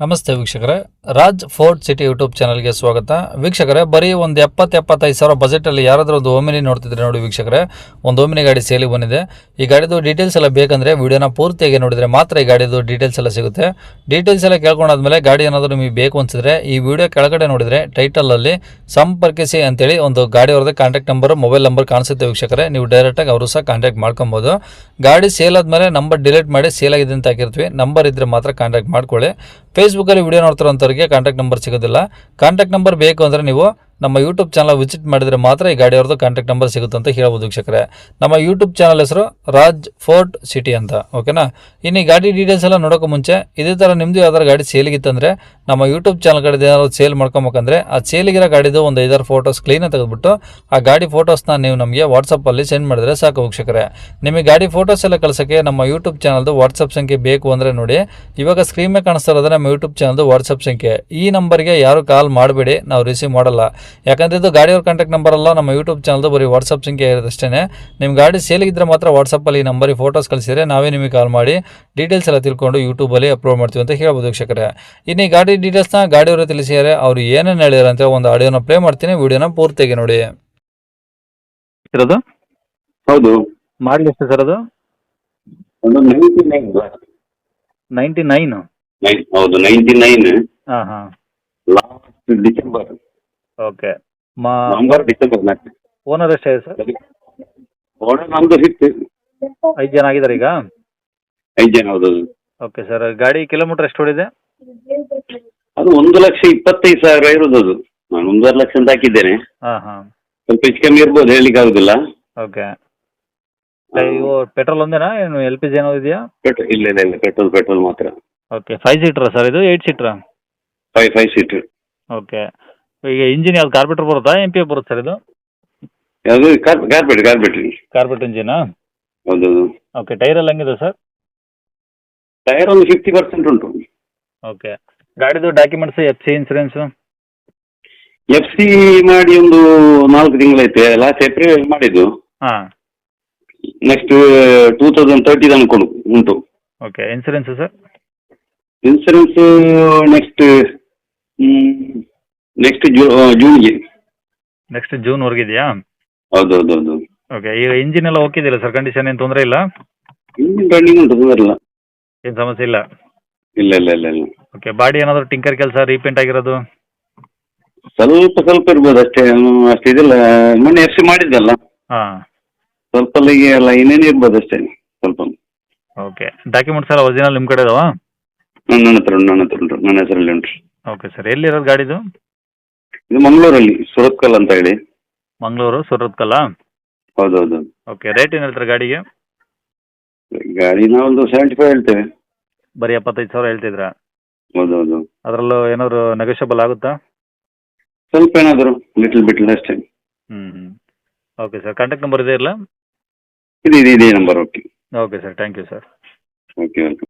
ನಮಸ್ತೆ ವೀಕ್ಷಕರೇ, Raj fort city YouTube ಚಾನಲ್ಗೆ ಸ್ವಾಗತ. ವೀಕ್ಷಕರೇ, ಬರೀ ಒಂದು 70-75 ಸಾವಿರ ಬಜೆಟಲ್ಲಿ ಯಾರಾದರೂ ಒಂದು ಓಮಿನಿ ನೋಡ್ತಿದ್ರೆ ನೋಡಿ ವೀಕ್ಷಕರೇ, ಒಂದು ಓಮಿನಿ ಗಾಡಿ ಸೇಲಿಗೆ ಬಂದಿದೆ. ಈ ಗಾಡಿದು ಡೀಟೇಲ್ಸ್ ಎಲ್ಲ ಬೇಕಂದರೆ ವಿಡಿಯೋನ ಪೂರ್ತಿಯಾಗಿ ನೋಡಿದರೆ ಮಾತ್ರ ಈ ಗಾಡಿದು ಡೀಟೇಲ್ಸ್ ಎಲ್ಲ ಸಿಗುತ್ತೆ. ಡೀಟೇಲ್ಸ್ ಎಲ್ಲ ಕೇಳ್ಕೊಂಡಾದ್ಮೇಲೆ ಗಾಡಿ ಏನಾದರೂ ನಿಮಗೆ ಬೇಕು ಅನಿಸಿದ್ರೆ ಈ ವಿಡಿಯೋ ಕೆಳಗಡೆ ನೋಡಿದರೆ ಟೈಟಲಲ್ಲಿ ಸಂಪರ್ಕಿಸಿ ಅಂತೇಳಿ ಒಂದು ಗಾಡಿಯವ್ರದ್ದು ಕಾಂಟ್ಯಾಕ್ಟ್ ನಂಬರ್, ಮೊಬೈಲ್ ನಂಬರ್ ಕಾಣಿಸುತ್ತೆ ವೀಕ್ಷಕರೇ. ನೀವು ಡೈರೆಕ್ಟಾಗಿ ಅವರು ಸಹ ಕಾಂಟ್ಯಾಕ್ಟ್ ಮಾಡ್ಕೊಬೋದು. ಗಾಡಿ ಸೇಲ್ ಆದಮೇಲೆ ನಂಬರ್ ಡಿಲೀಟ್ ಮಾಡಿ ಸೇಲ್ ಆಗಿದೆ ಅಂತ ಹಾಕಿರ್ತೀವಿ. ನಂಬರ್ ಇದ್ದರೆ ಮಾತ್ರ ಕಾಂಟ್ಯಾಕ್ಟ್ ಮಾಡ್ಕೊಳ್ಳಿ. ಫೇಸ್ಬುಕ್ಕಲ್ಲಿ ವಿಡಿಯೋ ನೋಡ್ತಿರೋಂಥವ್ರಿಗೆ ಕಾಂಟ್ಯಾಕ್ಟ್ ನಂಬರ್ ಸಿಗೋದಿಲ್ಲ. ಕಾಂಟ್ಯಾಕ್ಟ್ ನಂಬರ್ ಬೇಕು ಅಂದರೆ ನೀವು ನಮ್ಮ ಯೂಟ್ಯೂಬ್ ಚಾನಲ್ ವಿಸಿಟ್ ಮಾಡಿದರೆ ಮಾತ್ರ ಈ ಗಾಡಿಯವ್ರದ್ದು ಕಾಂಟ್ಯಾಕ್ಟ್ ನಂಬರ್ ಸಿಗುತ್ತೆ ಅಂತ ಹೇಳ್ಬೋದು ವೀಕ್ಷಕರೇ. ನಮ್ಮ ಯೂಟ್ಯೂಬ್ ಚಾನಲ್ ಹೆಸರು ರಾಜ್ ಫೋರ್ಟ್ ಸಿಟಿ ಅಂತ, ಓಕೆನಾ. ಇನ್ನು ಈ ಗಾಡಿ ಡೀಟೇಲ್ಸ್ ಎಲ್ಲ ನೋಡೋಕೆ ಮುಂಚೆ ಇದೇ ಥರ ನಿಮ್ಮದು ಯಾವ್ದಾರು ಗಾಡಿ ಸೇಲಿಗಿತ್ತಂದರೆ ನಮ್ಮ ಯೂಟ್ಯೂಬ್ ಚಾನಲ್ ಕಡೆ ಏನಾದ್ರು ಸೇಲ್ ಮಾಡ್ಕೊಬೇಕಂದ್ರೆ ಆ ಸೇಲಿಗಿರೋ ಗಾಡಿದು ಒಂದು 5-6 ಫೋಟೋಸ್ ಕ್ಲೀನಾಗಿ ತೆಗೆದುಬಿಟ್ಟು ಆ ಗಾಡಿ ಫೋಟೋಸ್ನ ನೀವು ನಮಗೆ ವಾಟ್ಸಪ್ಪಲ್ಲಿ ಸೆಂಡ್ ಮಾಡಿದ್ರೆ ಸಾಕು ವೀಕ್ಷಕರೇ. ನಿಮಗೆ ಗಾಡಿ ಫೋಟೋಸ್ ಎಲ್ಲ ಕಳ್ಸೋಕ್ಕೆ ನಮ್ಮ ಯೂಟ್ಯೂಬ್ ಚಾನಲ್ದು ವಾಟ್ಸಪ್ ಸಂಖ್ಯೆ ಬೇಕು ಅಂದರೆ ನೋಡಿ, ಇವಾಗ ಸ್ಕ್ರೀನ್ ಮೇಲೆ ಕಾಣಿಸ್ತಾ ಇರೋದು ನಮ್ಮ ಯೂಟ್ಯೂಬ್ ಚಾನಲ್ದು ವಾಟ್ಸಪ್ ಸಂಖ್ಯೆ. ಈ ನಂಬರ್ಗೆ ಯಾರು ಕಾಲ್ ಮಾಡಬೇಡಿ, ನಾವು ರಿಸೀವ್ ಮಾಡಲ್ಲ. ಯಾಕಂದರೆ ಇದು ಗಾಡಿಯವ್ರ ಕಾಂಟ್ಯಾಕ್ಟ್ ನಂಬರ್ ಅಲ್ಲ, ನಮ್ಮ ಯೂಟ್ಯೂಬ್ ಚಾನಲ್ದು ಬರೀ ವಾಟ್ಸಪ್ ಸಂಖ್ಯೆ ಇರೋದು ಅಷ್ಟೇ. ನಿಮ್ಮ ಗಾಡಿ ಸೇಲಿಗಿದ್ರೆ ಮಾತ್ರ ವಾಟ್ಸಪ್ಪಲ್ಲಿ ಈ ನಂಬರಿಗೆ ಫೋಟೋಸ್ ಕಳಿಸಿದರೆ ನಾವೇ ನಿಮಗೆ ಕಾಲ್ ಮಾಡಿ ಡೀಟೇಲ್ಸ್ ಎಲ್ಲ ತಿಳ್ಕೊಂಡು ಯೂಟ್ಯೂಬಲ್ಲಿ ಅಪ್ಲೋಡ್ ಮಾಡ್ತೀವಿ ಅಂತ ಹೇಳ್ಬೋದು ವೀಕ್ಷಕರೇ. ಇನ್ನು ಈ ಗಾಡಿ ಡೀಟೇಲ್ಸ್ನ ಗಾಡಿಯವರು ತಿಳಿಸಿದ್ದಾರೆ, ಅವರು ಏನೇನು ಹೇಳಿದಾರೆ ಅಂತ ಒಂದು ಆಡಿಯೋನ ಪ್ಲೇ ಮಾಡ್ತೀನಿ, ವಿಡಿಯೋನ ಪೂರ್ತಿಯಾಗಿ ನೋಡಿ. ಇರೋದು ಹೌದು. ಮಾಡಲಿ ಎಷ್ಟು ಸರ್ ಅದು? 99. ಹೌದು 99. ಹಾಂ ಹಾಂ, last December, okay. November December 4. Owner ಎಷ್ಟಾಗಿದೆ ಸರ್? ಓಡರ್ ನಮ್ದು ಹಿಟ್ 5 ಜನ ಆಗಿದ್ದಾರೆ ಈಗ. 5 ಜನ. ಹೌದು. ಓಕೆ ಸರ್, ಗಾಡಿ ಕಿಲೋಮೀಟರ್ ಎಷ್ಟು ಹೊಡಿದೆ? ಅದು 1,25,000 ಇರೋದು. ಅದು ನಾನು 1.5 ಲಕ್ಷ ಅಂತ ಹಾಕಿದ್ದೇನೆ. ಹಾಂ ಹಾಂ, ಸ್ವಲ್ಪ ಹೆಚ್ಚು ಕಮ್ಮಿ ಇರ್ಬೋದು, ಹೇಳಲಿಕ್ಕೆ ಆಗುದಿಲ್ಲ. ಓಕೆ. ಇವು ಪೆಟ್ರೋಲ್ ಒಂದೇನಾ, ಏನು ಎಲ್ ಪಿ ಜಿ ಏನೋ ಇದೆಯಾ? ಇಲ್ಲ ಇಲ್ಲ ಇಲ್ಲ, ಪೆಟ್ರೋಲ್ ಮಾತ್ರ. ಓಕೆ. 5 ಸೀಟ್ರಾ ಸರ್ ಇದು, 8 ಸೀಟ್ರಾ? 5 ಸೀಟರ್. ಓಕೆ. ಈಗ ಇಂಜಿನ್ ಯಾವ್ದು ಕಾರ್ಬೇಟ್ರ್ ಬರುತ್ತಾ, ಎಂ ಪಿ ಎಫ್ ಬರುತ್ತೆ ಸರ್ ಇದು? ಯಾವುದು? ಕಾರ್ಪೆಟ್ರಿ. ಕಾರ್ಬೇಟ್ ಇಂಜಿನಾ? ಹೌದು. ಓಕೆ. ಟೈರ್ ಎಲ್ಲ ಹೆಂಗಿದೆ ಸರ್? ಟೈರ್ ಒಂದು 50% ಉಂಟು. ಓಕೆ. ಗಾಡಿದು documents, F C, insurance? FC ಮಾಡಿ ಒಂದು 4 ತಿಂಗಳಾಯ್ತು. ಲಾಸ್ಟ್ ಏಪ್ರಿಲ್ ಮಾಡಿದ್ದು. ಹಾಂ. ನೆಕ್ಸ್ಟ್ 2030 ಅನ್ಕೊಂಡು ಉಂಟು. Okay. Insurance sir? Insurance next ಜೂನ್ಗೆ. ನೆಕ್ಸ್ಟ್ ಜೂನ್ವರೆಗೆ ಇದೆಯಾ? ಹೌದು. ಓಕೆ. ಈಗ ಇಂಜಿನ್ ಎಲ್ಲ ಓಕೆ ಇದೆಯಲ್ಲ ಸರ್, ಕಂಡೀಷನ್ ಏನು ತೊಂದರೆ ಇಲ್ಲ? ಇಂಜಿನ್ ರನ್ನಿಂಗ್ ಉಂಟು, ತೊಂದರೆ ಇಲ್ಲ. ಏನು ಸಮಸ್ಯೆ ಇಲ್ಲ? ಇಲ್ಲ. ಓಕೆ. ಬಾಡಿ ಏನಾದರೂ ಟಿಂಕರ್ ಕೆಲಸ, ರೀಪೇಂಟ್ ಆಗಿರೋದು? ಸ್ವಲ್ಪ ಇರ್ಬೋದು ಅಷ್ಟೇ, ಅಷ್ಟು ಇದಿಲ್ಲ. ಮೊನ್ನೆ FC ಮಾಡಿದ್ದಲ್ಲ, ಹಾಂ. ಸ್ವಲ್ಪ ಎಲ್ಲ ಇನ್ನೇನು ಇರ್ಬೋದು ಅಷ್ಟೇ, ಸ್ವಲ್ಪ. ಓಕೆ. ಡಾಕ್ಯುಮೆಂಟ್ಸ್ ಎಲ್ಲ ಒರಿಜಿನಲ್ ನಿಮ್ಮ ಕಡೆ ಇದಾವಾ? ನನ್ನ ಹತ್ರ ಉಂಟು, ನನ್ನ ಹೆಸರಲ್ಲಿ ಉಂಟು. Okay sir. ಎಲ್ಲಿರೋದು ಗಾಡಿದು? ಇದು ಮಂಗಳೂರಲ್ಲಿ, ಸುರತ್ಕಲ್ ಅಂತ ಹೇಳಿ. ಮಂಗಳೂರು ಸುರತ್ಕಲ್ಲ? ಹೌದು. ಓಕೆ. ರೇಟ್ ಏನು ಹೇಳ್ತಾರೆ ಗಾಡಿಗೆ? ಗಾಡಿ ನಾವೊಂದು 75 ಹೇಳ್ತೇವೆ. ಬರೀ 75,000 ಹೇಳ್ತಿದ್ರಾ? ಹೌದು. ಅದರಲ್ಲೂ ಏನಾದ್ರು ನೆಗೋಷಿಯಬಲ್ ಆಗುತ್ತಾ? ಸ್ವಲ್ಪ ಏನಾದರೂ ಲಿಟಲ್ ಬಿಟ್ ಅಷ್ಟೇ. ಹ್ಞೂ. Okay sir. ಕಾಂಟ್ಯಾಕ್ಟ್ ನಂಬರ್ ಇದೆ ಇಲ್ಲ? ಇದೆ number. Okay sir. Thank you sir. Okay.